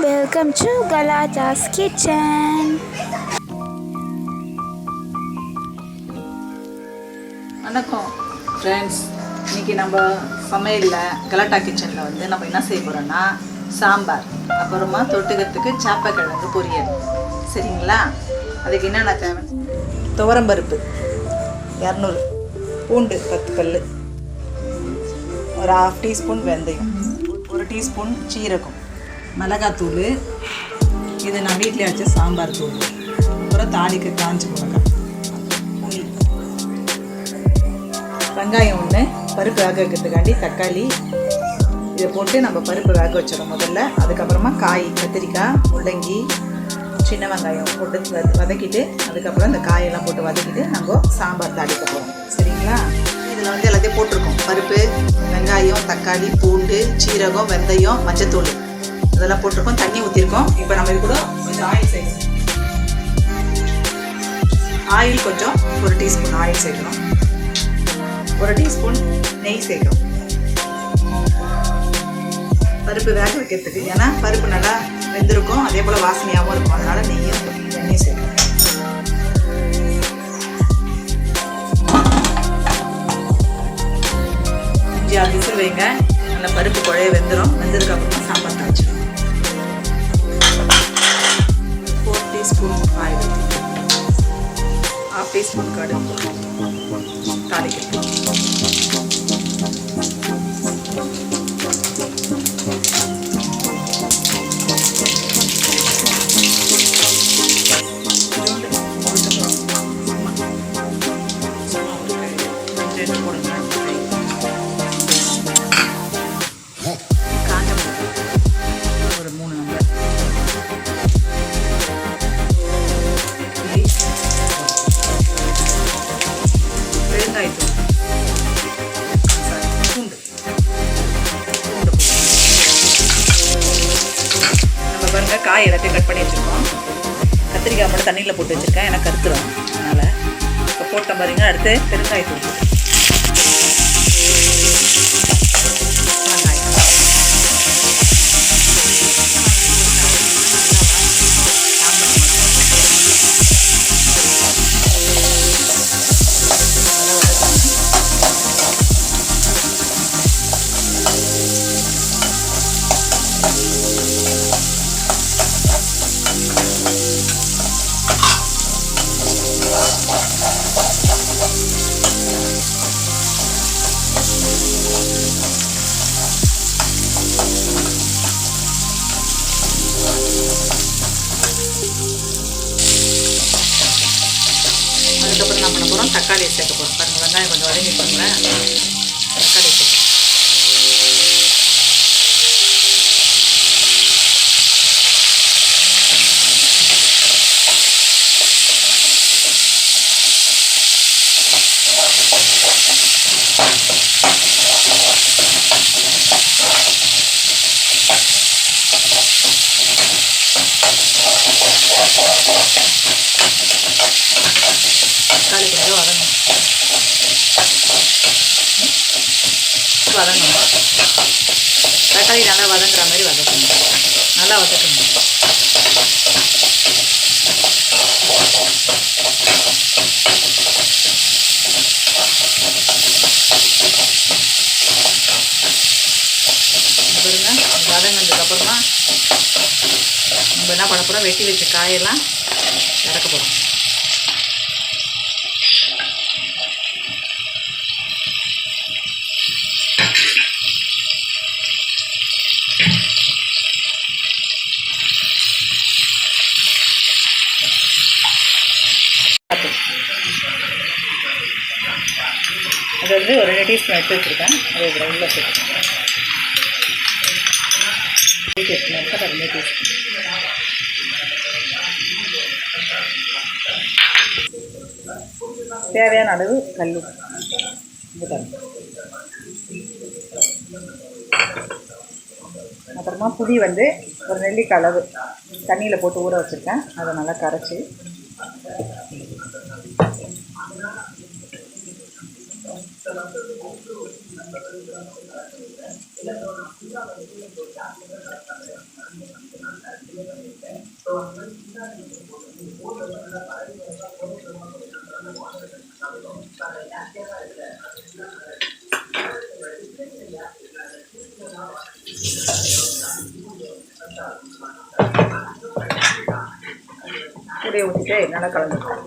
Welcome to Galata's Kitchen. வணக்கம் friends. இன்றைக்கி நம்ம சமையலில் கலாட்டா கிச்சனில் வந்து நம்ம என்ன செய்ய போகிறோன்னா சாம்பார், அப்புறமா தொட்டுக்கிறதுக்கு சாப்பக்கிழங்கு பொரியல். சரிங்களா? அதுக்கு என்னென்ன தேவை? துவரம்பருப்பு 200, பூண்டு 10 பல், ஒரு 1/2 டீஸ்பூன் வெந்தயம், 1 டீஸ்பூன் சீரகம், மிளகாத்தூள், இது நான் வீட்டில் வச்ச சாம்பார் தூள், அப்புறம் தாளிக்கு காஞ்ச மிளகாய், புளி, வெங்காயம் ஒன்று, பருப்பு வேக வைக்கிறதுக்காண்டி தக்காளி, இதை போட்டு நம்ம பருப்பு வேக வச்சிடறோம் முதல்ல. அதுக்கப்புறமா காய், கத்திரிக்காய், முள்ளங்கி, சின்ன வெங்காயம் போட்டு வதக்கிட்டு, அதுக்கப்புறம் இந்த காயெல்லாம் போட்டு வதக்கிட்டு நம்ம சாம்பார் தாளிக்க போகிறோம். சரிங்களா? இதில் வந்து எல்லாத்தையும் போட்டிருக்கோம். பருப்பு, வெங்காயம், தக்காளி, பூண்டு, சீரகம், வெந்தயம், மஞ்சத்தூள் இதெல்லாம் போட்டிருக்கோம். தண்ணி ஊற்றிருக்கோம். இப்போ நம்ம இது கூட கொஞ்சம் ஆயில் சேர்க்கணும். ஆயில் கொஞ்சம் 1 டீஸ்பூன் ஆயில் சேர்க்கணும். 1 டீஸ்பூன் நெய் சேர்க்கணும். பருப்பு வேக வைக்கிறதுக்கு, ஏன்னா பருப்பு நல்லா வெந்திருக்கும், அதே போல் வாசனையாகவும் இருக்கும், அதனால நெய்யும் எண்ணெயும் சேர்க்கணும். கொஞ்சம் 6 விசில் வைங்க. நல்லா பருப்பு குழைய வெந்துடும். வெந்ததுக்கு அப்புறமா சாம்பார் தாளிச்சிடும். 4 டீஸ்பூன் ஆயில், 1/2 டீஸ்பூன் கடுகு தாளிக்கணும். ஒரு 3 நம்பர் வெங்காயத்தூள், பூண்டு நம்ம பாருங்க. காய் எல்லாத்தையும் கட் பண்ணி வச்சுருக்கோம். கத்திரிக்காய் மட்டும் தண்ணியில் போட்டு வச்சுருக்கேன், எனக்கு கருத்துரும், அதனால் இப்போ போட்ட பாருங்க. அடுத்து பெருங்காயத்தூள், அதுக்கப்புறம் என்ன பண்ண போகிறோம்? தக்காளியை சேர்க்க போகிறோம். பாருங்கள், வெங்காயம் கொஞ்சம் வதங்கி போங்களேன். தக்காளி சேர்க்க தக்காளி கொஞ்சம் வதங்கணும். தக்காளி நல்லா வதங்குற மாதிரி வதக்கணும். நல்லா வதக்கணும். பாருங்க, வதங்கினதுக்கப்புறமா நம்ம என்ன பண்ண போகிறோம்? வெட்டி வச்ச காயெல்லாம் இறக்க போகிறோம். அது வந்து ஒரு 2 டீஸ்பூன் எடுத்து வச்சுருக்கேன். அது இதில் உள்ள சேர்த்துக்கேன். 2 டீஸ்பூன் எடுத்தால் 2 டீஸ்பூன். தேவையான அளவு கல் உப்பு, அப்புறமா புளி வந்து ஒரு நெல்லிக்காய் அளவு தண்ணியில் போட்டு ஊற வச்சுருக்கேன். அதை நல்லா கரைச்சி கூடையை ஊற்றிட்டு நல்லா கலந்துக்கலாம்.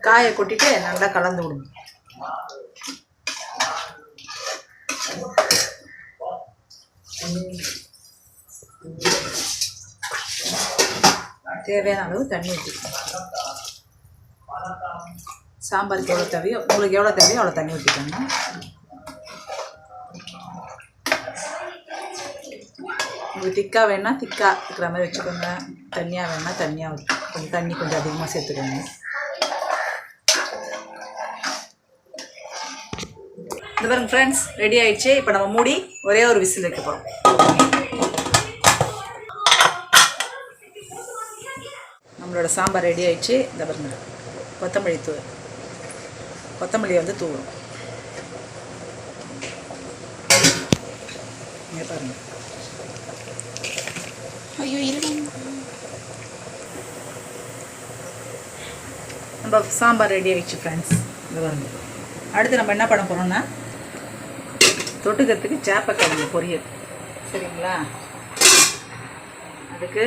காயை கொட்டிட்டு நல்லா கலந்து விடுங்க. தேவையான அளவு தண்ணி ஊற்றிக்கணும். சாம்பாருக்கு எவ்வளோ தேவையோ, உங்களுக்கு எவ்வளோ தேவையோ அவ்வளோ தண்ணி ஊற்றிக்கோங்க. உங்களுக்கு திக்காக வேணா திக்காக இருக்கிற மாதிரி வச்சுக்கோங்க. தண்ணியாக வேணா தண்ணியாக கொஞ்சம் தண்ணி கொஞ்சம் அதிகமாக சேர்த்துக்கோங்க. இந்த பாருங்க ஃப்ரெண்ட்ஸ், ரெடி ஆயிடுச்சு. இப்போ நம்ம மூடி ஒரே ஒரு விசில் வைக்க போகிறோம். நம்மளோட சாம்பார் ரெடி ஆயிடுச்சு. இந்த பாருங்க, கொத்தமல்லி வந்து தூவும். இங்கே பாருங்க. ஐயோ நம்ம சாம்பார் ரெடி ஆயிடுச்சு ஃப்ரெண்ட்ஸ். இந்த பாருங்க, அடுத்து நம்ம என்ன பண்ண போகிறோம்னா தொட்டுக்கிறதுக்கு சேப்பக்கிழங்கு பொரியல். சரிங்களா? அதுக்கு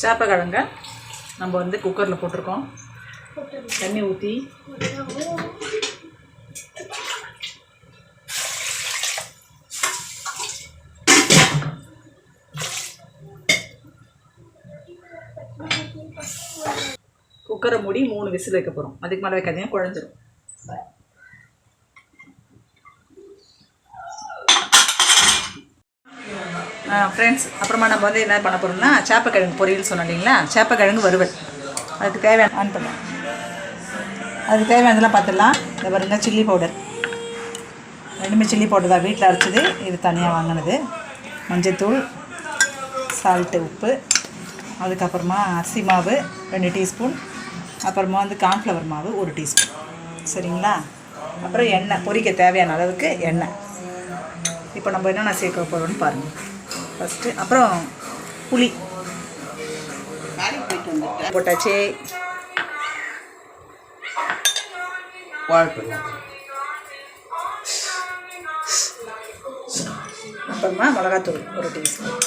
சேப்பக்கிழங்க நம்ம வந்து குக்கரில் போட்டிருக்கோம். தண்ணி ஊற்றி குக்கரை மூடி 3 விசில் வைக்க போகிறோம். அதுக்கு மேலே வைக்காதீங்க, குழஞ்சிரும். ஃப்ரெண்ட்ஸ், அப்புறமா நம்ம வந்து என்ன பண்ண போகிறோம்னா சேப்பக்கிழங்கு பொரியல் சொன்னோம் இல்லைங்களா, சேப்பக்கிழங்கு வறுவல். அதுக்கு தேவையான ஆன் பண்ணலாம். அதுக்கு தேவையானதெல்லாம் பார்த்துடலாம். இந்த பாருங்க, சில்லி பவுடர். ரெண்டுமே சில்லி பவுடர் தான், வீட்டில் அரைச்சது. இது தனியாக வாங்கினது. மஞ்சள்தூள், சால்ட்டு, உப்பு, அதுக்கப்புறமா அரிசி மாவு 2 டீஸ்பூன், அப்புறமா வந்து கார்ன்ஃப்ளவர் மாவு 1 டீஸ்பூன். சரிங்களா? அப்புறம் எண்ணெய், பொரிக்க தேவையான அளவுக்கு எண்ணெய். இப்போ நம்ம என்னென்ன சேர்க்க போகிறோம்னு பாருங்கள் ஃபஸ்ட்டு. அப்புறம் புளி போட்டாச்சு. அப்புறமா மிளகாத்தூள் 1 டீஸ்பூன்.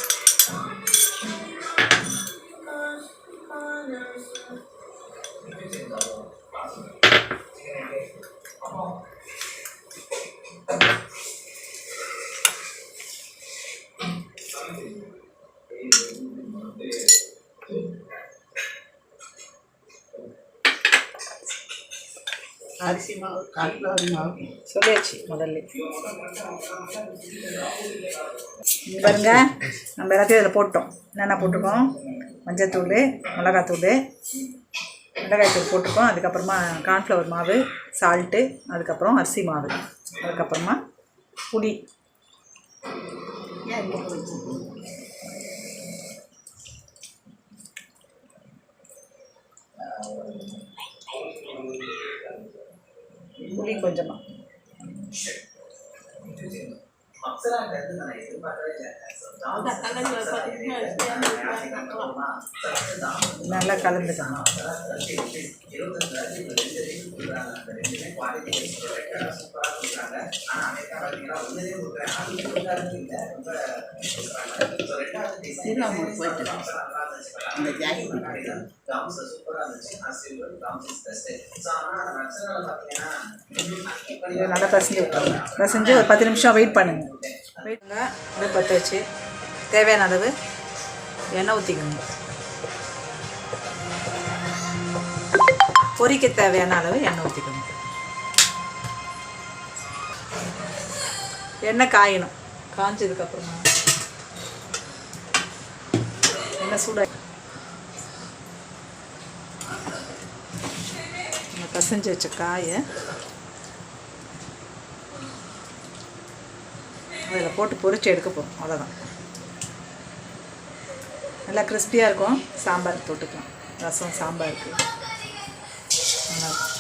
அரிசி மாவு, கார்ன்ஃப்ளவர் மாவு சொல்லியாச்சு முதல்ல. பாருங்க, நம்ம எல்லாத்தையும் இதில் போட்டோம். என்னென்ன போட்டிருக்கோம்? மஞ்சள்தூள், மிளகாத்தூள் போட்டிருக்கோம். அதுக்கப்புறமா கார்ன்ஃப்ளவர் மாவு, சால்ட்டு, அதுக்கப்புறம் அரிசி மாவு, அதுக்கப்புறமா புளி. புளி கொஞ்சமாக. நல்லா கலந்துக்கணும். நல்லா பசஞ்சு விட்டுருங்க. பசஞ்சு ஒரு 10 நிமிஷம் வெயிட் பண்ணுங்க. வெயிட் பண்ணுங்க. அதை பற்ற வச்சு தேவையான அளவு எண்ணெய் ஊற்றிக்கணும். பொரிக்க தேவையான அளவு எண்ணெய் ஊற்றிக்கணும். எண்ணெய் காயணும். காஞ்சதுக்கப்புறமா எண்ணெய் சூடாக நம்ம பசஞ்சு வச்ச காயை அதில் போட்டு பொரிச்சு எடுக்க போகிறோம். அவ்வளோதான். நல்லா கிறிஸ்பியாக இருக்கும். சாம்பார் தொட்டுக்கலாம். ரசம் சாம்பாருக்கு நல்லாயிருக்கும்.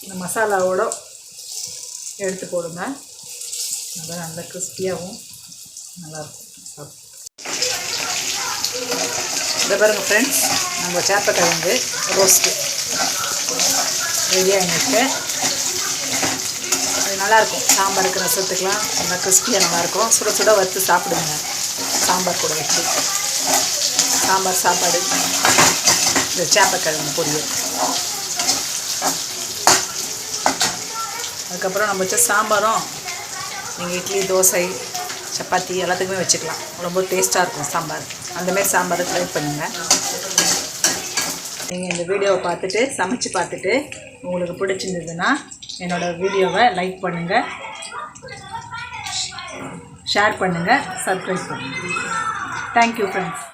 இந்த மசாலாவோட எடுத்து போடுங்க. அதான் நல்லா கிறிஸ்பியாகவும் நல்லாயிருக்கும் சாப்பிட்டு. இந்த பாருங்க ஃப்ரெண்ட்ஸ், நம்ம சேப்பக்கிழங்கு ரோஸ்ட்டு ரெடி ஆகிட்டு. அது நல்லாயிருக்கும். சாம்பாருக்கு ரசத்துக்கெலாம் நல்லா கிறிஸ்பியாக நல்லாயிருக்கும். சுட சுட வறுத்து சாப்பிடுங்க. சாம்பார் கூட வச்சு சாம்பார் சாப்பாடு இந்த சேப்பக்கிழங்கு பொரியல். அதுக்கப்புறம் நம்ம வச்ச சாம்பாரும் நீங்கள் இட்லி, தோசை, சப்பாத்தி எல்லாத்துக்குமே வச்சுக்கலாம். ரொம்ப டேஸ்ட்டாக இருக்கும் சாம்பார். அந்தமாரி சாம்பாரை ட்ரை பண்ணுங்கள். நீங்கள் இந்த வீடியோவை பார்த்துட்டு சமைச்சு பார்த்துட்டு உங்களுக்கு பிடிச்சிருந்ததுன்னா என்னோடய வீடியோவை லைக் பண்ணுங்கள், ஷேர் பண்ணுங்கள், சப்ஸ்கிரைப் பண்ணுங்கள். Thank you friends.